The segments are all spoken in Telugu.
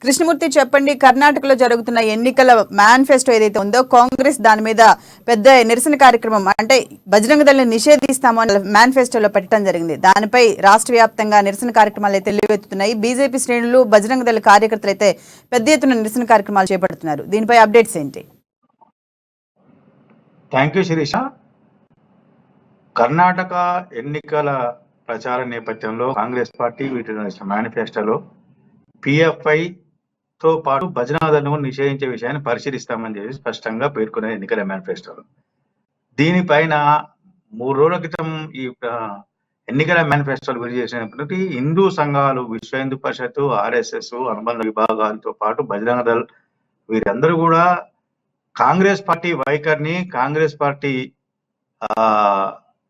కృష్ణమూర్తి చెప్పండి, కర్ణాటకలో జరుగుతున్న ఎన్నికల మేనిఫెస్టో ఏదైతే ఉందో కాంగ్రెస్ దాని మీద పెద్ద నిరసన కార్యక్రమం అంటే బజరంగ దళాన్ని నిషేధిస్తాము అని మేనిఫెస్టోలో పెట్టడం జరిగింది. దానిపై రాష్ట్ర వ్యాప్తంగా నిరసన కార్యక్రమాలు అయితే వెల్లువెత్తుతున్నాయి. బీజేపీ శ్రేణులు బజరంగ దళ కార్యకర్తలు అయితే పెద్ద ఎత్తున నిరసన కార్యక్రమాలు చేపడుతున్నారు. దీనిపై అప్డేట్స్ ఏంటి? Thank you Sirisha. కర్ణాటక ఎన్నికల ప్రచార నేపథ్యంలో కాంగ్రెస్ పార్టీ వీటి మేనిఫెస్టోలో పిఎఫ్ఐ తో పాటు బజరంగ దళను నిషేధించే విషయాన్ని పరిశీలిస్తామని చెప్పి స్పష్టంగా పేర్కొనే ఎన్నికల మేనిఫెస్టోలో. దీనిపైన 3 రోజుల క్రితం ఈ ఎన్నికల మేనిఫెస్టోలు విడుదల చేసినటువంటి హిందూ సంఘాలు, విశ్వ హిందూ పరిషత్, ఆర్ఎస్ఎస్, అనుబంధ విభాగాలతో పాటు బజరంగ దళ్ వీరందరూ కూడా కాంగ్రెస్ పార్టీ వైఖరిని, కాంగ్రెస్ పార్టీ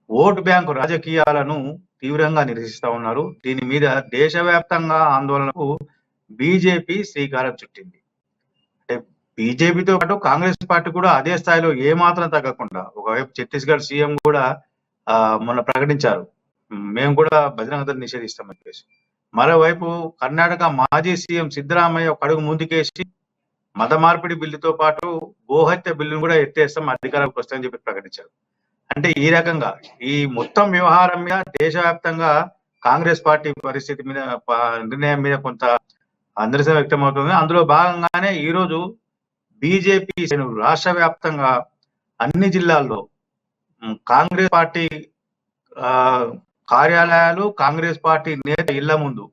ఓటు బ్యాంకు రాజకీయాలను తీవ్రంగా నిరసిస్తా ఉన్నారు. దీని మీద దేశవ్యాప్తంగా ఆందోళనకు బీజేపీ శ్రీకారం చుట్టింది. అంటే బీజేపీతో పాటు కాంగ్రెస్ పార్టీ కూడా అదే స్థాయిలో ఏమాత్రం తగ్గకుండా, ఒకవైపు ఛత్తీస్గఢ్ సీఎం కూడా మొన్న ప్రకటించారు, మేము కూడా బజరంగ దళ్ నిషేధిస్తామని చెప్పేసి. మరోవైపు కర్ణాటక మాజీ సీఎం సిద్ధరామయ్య ఒక అడుగు ముందుకేసి మత మార్పిడి బిల్లుతో పాటు గోహత్య బిల్లును కూడా ఎత్తేస్తాం, అధికారంలోకి వస్తామని చెప్పి ప్రకటించారు. అంటే ఈ రకంగా ఈ మొత్తం వ్యవహారం మీద దేశవ్యాప్తంగా కాంగ్రెస్ పార్టీ పరిస్థితి మీద, నిర్ణయం మీద కొంత నిరసన వ్యక్తం అవుతుంది. అందులో భాగంగానే ఈరోజు బీజేపీ రాష్ట్ర వ్యాప్తంగా అన్ని జిల్లాల్లో కాంగ్రెస్ పార్టీ కార్యాలయాలు, కాంగ్రెస్ పార్టీ నేత ఇళ్ల ముందు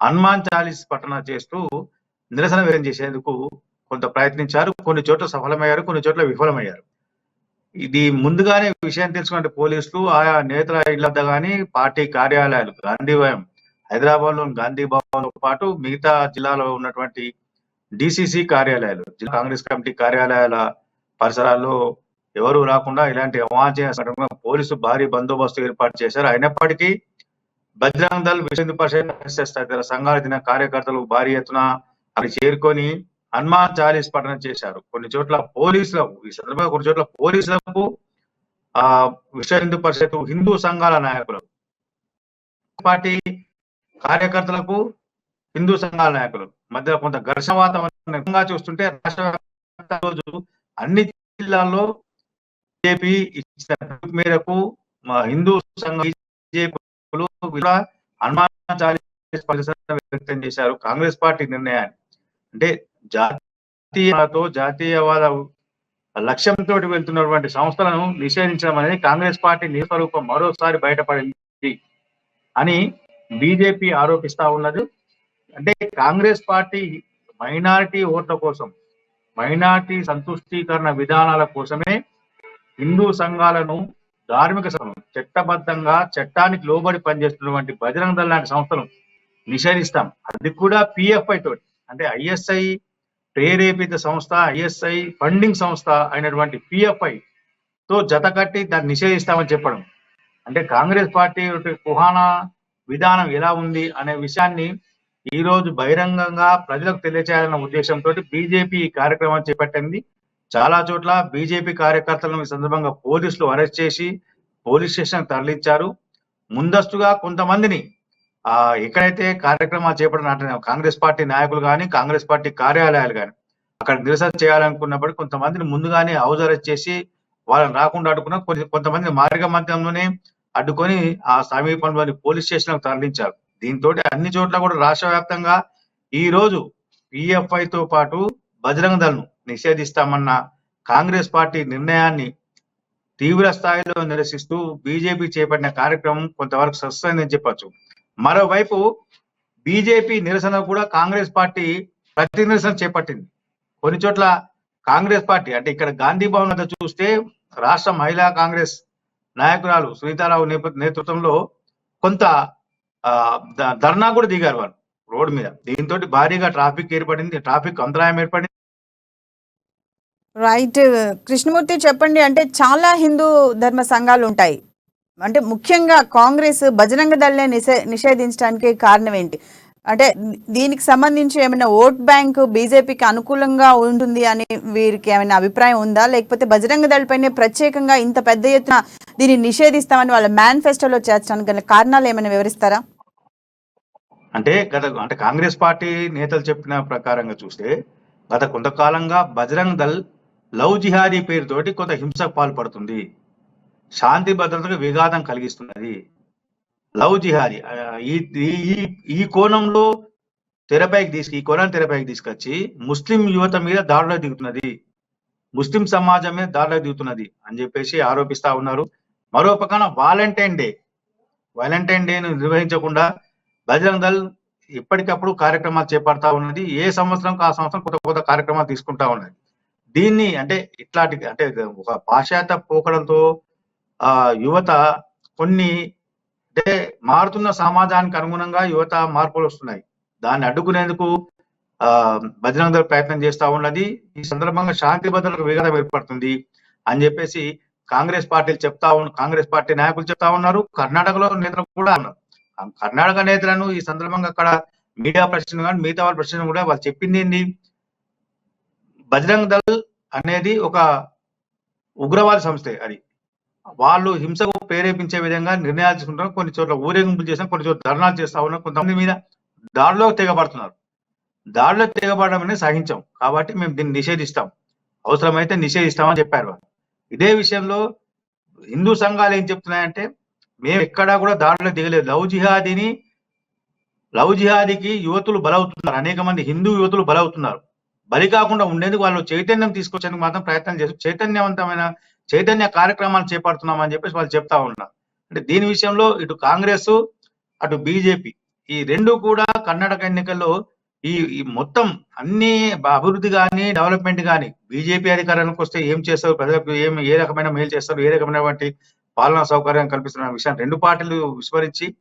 హనుమాన్ చాలీస్ పఠన చేస్తూ నిరసన వ్యక్తం చేసేందుకు కొంత ప్రయత్నించారు. కొన్ని చోట్ల సఫలమయ్యారు, కొన్ని చోట్ల విఫలమయ్యారు. ఇది ముందుగానే విషయం తెలుసుకుంటే పోలీసులు ఆయా నేతల ఇళ్ల వద్ద కానీ, పార్టీ కార్యాలయాలు, గాంధీవయం హైదరాబాద్ లోని గాంధీ భవన్ తో పాటు మిగతా జిల్లాలో ఉన్నటువంటి డిసిసి కార్యాలయాలు, జిల్లా కాంగ్రెస్ కమిటీ కార్యాలయాల పరిసరాల్లో ఎవరు రాకుండా ఇలాంటి అవాంఛనీయ సంఘటన పోలీసు భారీ బందోబస్తు ఏర్పాటు చేశారు. అయినప్పటికీ బజరంగ దళ్, విశ్వ హిందూ పరిషత్ తదితర సంఘాలకు చెందిన కార్యకర్తలు భారీ ఎత్తున అక్కడ చేరుకొని హనుమాన్ చాలీస్ పఠనం చేశారు. కొన్ని చోట్ల పోలీసులకు, ఈ సందర్భంగా కొన్ని చోట్ల పోలీసులకు, విశ్వ హిందూ పరిషత్, హిందూ సంఘాల నాయకులకు, పార్టీ కార్యకర్తలకు, హిందూ సంఘాల నాయకులు మధ్య కొంత ఘర్షణ వాతావరణంగా చూస్తుంటే రాష్ట్ర వ్యాప్తంగా రోజు అన్ని జిల్లాల్లో బీజేపీ ఇచ్చిన మేరకు హిందూ సంఘ బీజేపీలు హనుమాన్ చాలీసా వ్యక్తం చేశారు కాంగ్రెస్ పార్టీ నిర్ణయాన్ని. అంటే జాతీయవాద లక్ష్యంతో వెళ్తున్నటువంటి సంస్థలను నిషేధించడం అనేది కాంగ్రెస్ పార్టీ నిస్వరూపం మరోసారి బయటపడింది అని బీజేపీ ఆరోపిస్తా ఉన్నది. అంటే కాంగ్రెస్ పార్టీ మైనారిటీ ఓట్ల కోసం, మైనారిటీ సంతుష్టీకరణ విధానాల కోసమే హిందూ సంఘాలను, ధార్మిక సంస్థలను, చట్టబద్ధంగా చట్టానికి లోబడి పనిచేస్తున్నటువంటి బజరంగ దళ్ లాంటి సంస్థలను నిషేధిస్తాం, అది కూడా పిఎఫ్ఐ తోటి. అంటే ఐఎస్ఐ ప్రేరేపిత సంస్థ, ఐఎస్ఐ ఫండింగ్ సంస్థ అయినటువంటి పిఎఫ్ఐ తో జతకట్టి దాన్ని నిషేధిస్తామని చెప్పడం అంటే కాంగ్రెస్ పార్టీ కుహానా విధానం ఎలా ఉంది అనే విషయాన్ని ఈ రోజు బహిరంగంగా ప్రజలకు తెలియచేయాలన్న ఉద్దేశంతో బీజేపీ ఈ కార్యక్రమాన్ని చేపట్టింది. చాలా చోట్ల బీజేపీ కార్యకర్తలను ఈ సందర్భంగా పోలీసులు అరెస్ట్ చేసి పోలీస్ స్టేషన్ తరలించారు. ముందస్తుగా కొంతమందిని ఎక్కడైతే కార్యక్రమాలు చేపట్టిన కాంగ్రెస్ పార్టీ నాయకులు కానీ, కాంగ్రెస్ పార్టీ కార్యాలయాలు కానీ అక్కడ నిరసన చేయాలనుకున్నప్పుడు కొంతమందిని ముందుగానే హౌస్ అరెస్ట్ చేసి వాళ్ళని రాకుండా అడ్డుకున్న, కొంతమంది మార్గ మధ్యంలోనే అడ్డుకొని ఆ సమీపంలోని పోలీస్ స్టేషన్ తరలించారు. దీంతో అన్ని చోట్ల కూడా రాష్ట్ర వ్యాప్తంగా ఈ రోజు పిఎఫ్ఐ తో పాటు బజరంగ దళను నిషేధిస్తామన్న కాంగ్రెస్ పార్టీ నిర్ణయాన్ని తీవ్ర స్థాయిలో నిరసిస్తూ బీజేపీ చేపట్టిన కార్యక్రమం కొంతవరకు సక్సెస్ అయిందని చెప్పొచ్చు. మరోవైపు బీజేపీ నిరసన కూడా కాంగ్రెస్ పార్టీ ప్రతి నిరసన చేపట్టింది. కొన్ని చోట్ల కాంగ్రెస్ పార్టీ అంటే ఇక్కడ గాంధీ భవన్ వద్ద చూస్తే రాష్ట్ర మహిళా కాంగ్రెస్ నాయకురాలు సునీతారావు నేతృత్వంలో కొంత ధర్నా కూడా దిగారు వాళ్ళు రోడ్డు మీద. దీంతో భారీగా ట్రాఫిక్ ఏర్పడింది, ట్రాఫిక్ అంతరాయం ఏర్పడింది. రైట్ కృష్ణమూర్తి చెప్పండి, అంటే చాలా హిందూ ధర్మ సంఘాలు ఉంటాయి, అంటే ముఖ్యంగా కాంగ్రెస్ బజరంగ దళనే నిషేధించడానికి కారణం ఏంటి? అంటే దీనికి సంబంధించి ఏమైనా ఓట్ బ్యాంక్ బీజేపీకి అనుకూలంగా ఉంటుంది అని వీరికి ఏమైనా అభిప్రాయం ఉందా, లేకపోతే బజరంగ దళ్ పైన ప్రత్యేకంగా ఇంత పెద్ద ఎత్తున దీన్ని నిషేధిస్తామని వాళ్ళ మేనిఫెస్టోలో చేర్చడానికి గల కారణాలు ఏమైనా వివరిస్తారా? అంటే కాంగ్రెస్ పార్టీ నేతలు చెప్పిన ప్రకారంగా చూస్తే గత కొంతకాలంగా బజరంగ్ దళ్ లవ్ జిహాదీ పేరుతోటి కొంత హింసకు పాల్పడుతుంది, శాంతి భద్రతకు విఘాతం కలిగిస్తున్నది. లవ్ జిహాదీ ఈ ఈ- ఈ కోణంలో ఈ కోణాన్ని తెరపైకి తీసుకొచ్చి ముస్లిం యువత మీద దాడులకు దిగుతున్నది, ముస్లిం సమాజం మీద దాడులకు దిగుతున్నది అని చెప్పేసి ఆరోపిస్తా ఉన్నారు. మరో పక్కన వాలంటైన్ డేను నిర్వహించకుండా బజరంగ్ దళ్ ఎప్పటికప్పుడు కార్యక్రమాలు చేపడతా ఉన్నది. ఏ సంవత్సరం ఆ సంవత్సరం కొత్త కొత్త కార్యక్రమాలు తీసుకుంటా ఉన్నది. దీన్ని అంటే ఒక పాశ్చాత్య పోకడంతో యువత కొన్ని అంటే మారుతున్న సమాజానికి అనుగుణంగా యువత మార్పులు వస్తున్నాయి. దాన్ని అడ్డుకునేందుకు బజరంగ్ దళ్ ప్రయత్నం చేస్తా ఉన్నది. ఈ సందర్భంగా శాంతి భద్రతలకు విఘాతం ఏర్పడుతుంది అని చెప్పేసి కాంగ్రెస్ పార్టీ నాయకులు చెప్తా ఉన్నారు. కర్ణాటకలో నేతలు కూడా ఉన్నారు. కర్ణాటక నేతలను ఈ సందర్భంగా అక్కడ మీడియా ప్రశ్న కానీ మిగతా వాళ్ళ ప్రశ్న కూడా వాళ్ళు చెప్పింది ఏంది, బజరంగ్ దళ్ అనేది ఒక ఉగ్రవాద సంస్థే. అది వాళ్ళు హింసకు ప్రేరేపించే విధంగా నిర్ణయాలు తీసుకుంటారు. కొన్ని చోట్ల ఊరేగింపులు చేస్తాం, కొన్ని చోట్ల ధర్నాలు చేస్తా ఉన్నారు, కొంతమంది మీద దాడిలో తెగబడుతున్నారు. దాడిలో తెగబడడం అనేది సహించాం కాబట్టి మేము దీన్ని నిషేధిస్తాం, అవసరమైతే నిషేధిస్తామని చెప్పారు వాళ్ళు. ఇదే విషయంలో హిందూ సంఘాలు ఏం చెప్తున్నాయంటే మేము ఎక్కడా కూడా దాడిలో దిగలేదు. లవ్ జిహాదీకి యువతులు బలవుతున్నారు, అనేక మంది హిందూ యువతులు బలవుతున్నారు. బలి కాకుండా ఉండేందుకు వాళ్ళు చైతన్యం తీసుకొచ్చేందుకు మాత్రం ప్రయత్నం చేస్తూ చైతన్య కార్యక్రమాలు చేపడుతున్నామని చెప్పేసి వాళ్ళు చెప్తా ఉన్నారు. అంటే దీని విషయంలో ఇటు కాంగ్రెస్ అటు బీజేపీ ఈ రెండు కూడా కర్ణాటక ఎన్నికల్లో ఈ మొత్తం అన్ని అభివృద్ధి కానీ డెవలప్మెంట్ కానీ బీజేపీ అధికారానికి వస్తే ఏం చేస్తారు, ప్రజలకు ఏ రకమైన మేలు చేస్తారు, ఏ రకమైనటువంటి పాలనా సౌకర్యం కల్పిస్తున్న విషయాన్ని రెండు పార్టీలు విస్మరించి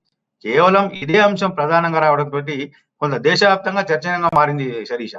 కేవలం ఇదే అంశం ప్రధానంగా రావడంతో కొంత దేశవ్యాప్తంగా చర్చనీయంగా మారింది శరీష.